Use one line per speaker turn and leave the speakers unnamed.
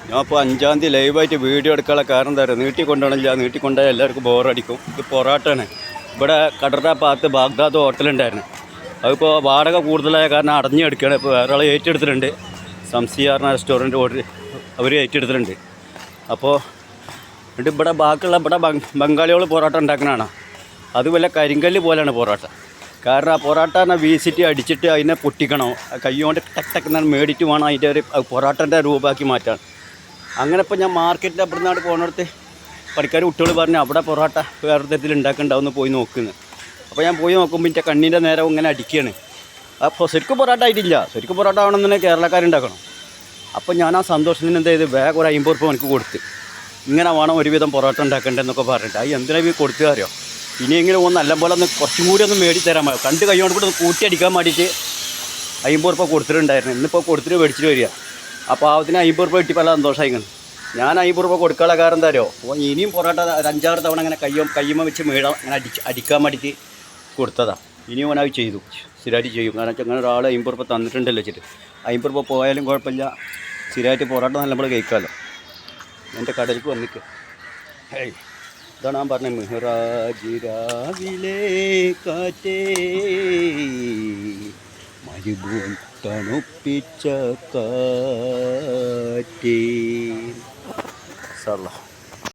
ഞാൻ ഇപ്പോൾ 5-ാം തീയതി ലൈവായിട്ട് വീഡിയോ എടുക്കാനുള്ള കാരണം എന്താ പറയുക, നീട്ടിക്കൊണ്ടുപോകണില്ല. നീട്ടിക്കൊണ്ടുപോയാൽ എല്ലാവർക്കും ബോറടിക്കും. ഇത് പൊറാട്ടാണ്. ഇവിടെ കടറ ഭാഗത്ത് ബാഗ്ദാദ് ഹോട്ടലുണ്ടായിരുന്നു. അതിപ്പോൾ വാടക കൂടുതലായ കാരണം അടഞ്ഞെടുക്കുകയാണ്. ഇപ്പോൾ വേറെ ആൾ ഏറ്റെടുത്തിട്ടുണ്ട്. സംസിയാറിന റെസ്റ്റോറൻറ്റ് ഓർഡർ അവർ ഏറ്റെടുത്തിട്ടുണ്ട്. അപ്പോൾ ഇവിടെ ബാക്കിയുള്ള ഇവിടെ ബംഗാളികൾ പൊറോട്ട ഉണ്ടാക്കുന്നതാണ്. അത് വല്ല കരിങ്കല്ല് പോലെയാണ് പൊറോട്ട. കാരണം ആ പൊറോട്ട വീശിട്ട് അടിച്ചിട്ട് അതിനെ പൊട്ടിക്കണം. കൈ കൊണ്ട് ടക്ക് ടക്ക് മേടിയിട്ട് വേണം അതിൻ്റെ ഒരു പൊറോട്ടൻ്റെ രൂപമാക്കി മാറ്റാൻ. അങ്ങനെ ഇപ്പോൾ ഞാൻ മാർക്കറ്റിൽ അപ്പുറത്താണ് പോകുന്നിടത്ത് പണിക്കാർ കുട്ടികൾ പറഞ്ഞു അവിടെ പൊറോട്ട വേറെ തരത്തിൽ ഉണ്ടാക്കുന്നുണ്ടാവുമെന്ന് പോയി നോക്കുന്നത്. അപ്പോൾ ഞാൻ പോയി നോക്കുമ്പോൾ എൻ്റെ കണ്ണിൻ്റെ നേരം ഇങ്ങനെ അടിക്കുകയാണ്. അപ്പോൾ ശരിക്കും പൊറോട്ട ആയിട്ടില്ല. ശരിക്കും പൊറോട്ട ആവണമെന്നുണ്ടെങ്കിൽ കേരളക്കാരുണ്ടാക്കണം. അപ്പോൾ ഞാൻ ആ സന്തോഷത്തിന് എന്ത് ചെയ്ത് വേഗം ഒരു 50 രൂപ എനിക്ക് കൊടുത്ത്, ഇങ്ങനെ വേണം ഒരുവിധം പൊറോട്ട ഉണ്ടാക്കേണ്ടതെന്നൊക്കെ പറഞ്ഞിട്ട്. അത് എന്തിനാ ഈ കൊടുത്തു അറിയോ, ഇനിയെങ്കിലും ഒന്ന് നല്ലപോലെ ഒന്ന് കുറച്ചും കൂടി ഒന്ന് മേടിത്തരാൻ മതി. കണ്ട് കൈകൊണ്ട് കൂടെ ഒന്ന് കൂട്ടിയടിക്കാൻ വേണ്ടിയിട്ട് 50 രൂപ കൊടുത്തിട്ടുണ്ടായിരുന്നു. ഇന്നിപ്പോൾ കൊടുത്തിട്ട് മേടിച്ചിട്ട് വരിക. ആ പാവത്തിന് 50 രൂപ കിട്ടി പല സന്തോഷമായിക്കണം. ഞാൻ 50 രൂപ കൊടുക്കാനുള്ള കാരണം എന്താ അറിയോ, അപ്പോൾ ഇനിയും പൊറോട്ട 5-6 തവണ അങ്ങനെ കയ്യുമ്മ വെച്ച് അങ്ങനെ അടിക്കാൻ വേണ്ടിയിട്ട് കൊടുത്തതാണ്. ഇനിയും അവനത് ചെയ്തു, സ്ഥിരമായിട്ട് ചെയ്യും. കാരണം വെച്ചാൽ അങ്ങനെ ഒരാൾ 50 രൂപ തന്നിട്ടുണ്ടല്ലോ വെച്ചിട്ട് 50 രൂപ പോയാലും കുഴപ്പമില്ല, സ്ഥിരമായിട്ട് പൊറോട്ട നല്ല നമ്മൾ കഴിക്കാമല്ലോ. എൻ്റെ കടലിലേക്ക് വന്നിക്കുക. ഇതാണ് ഞാൻ പറഞ്ഞത്, മെഹ്റാജ് രാവിലെ കാറ്റേ മരുഭൂൻ തണുപ്പിച്ച കാറ്റേ.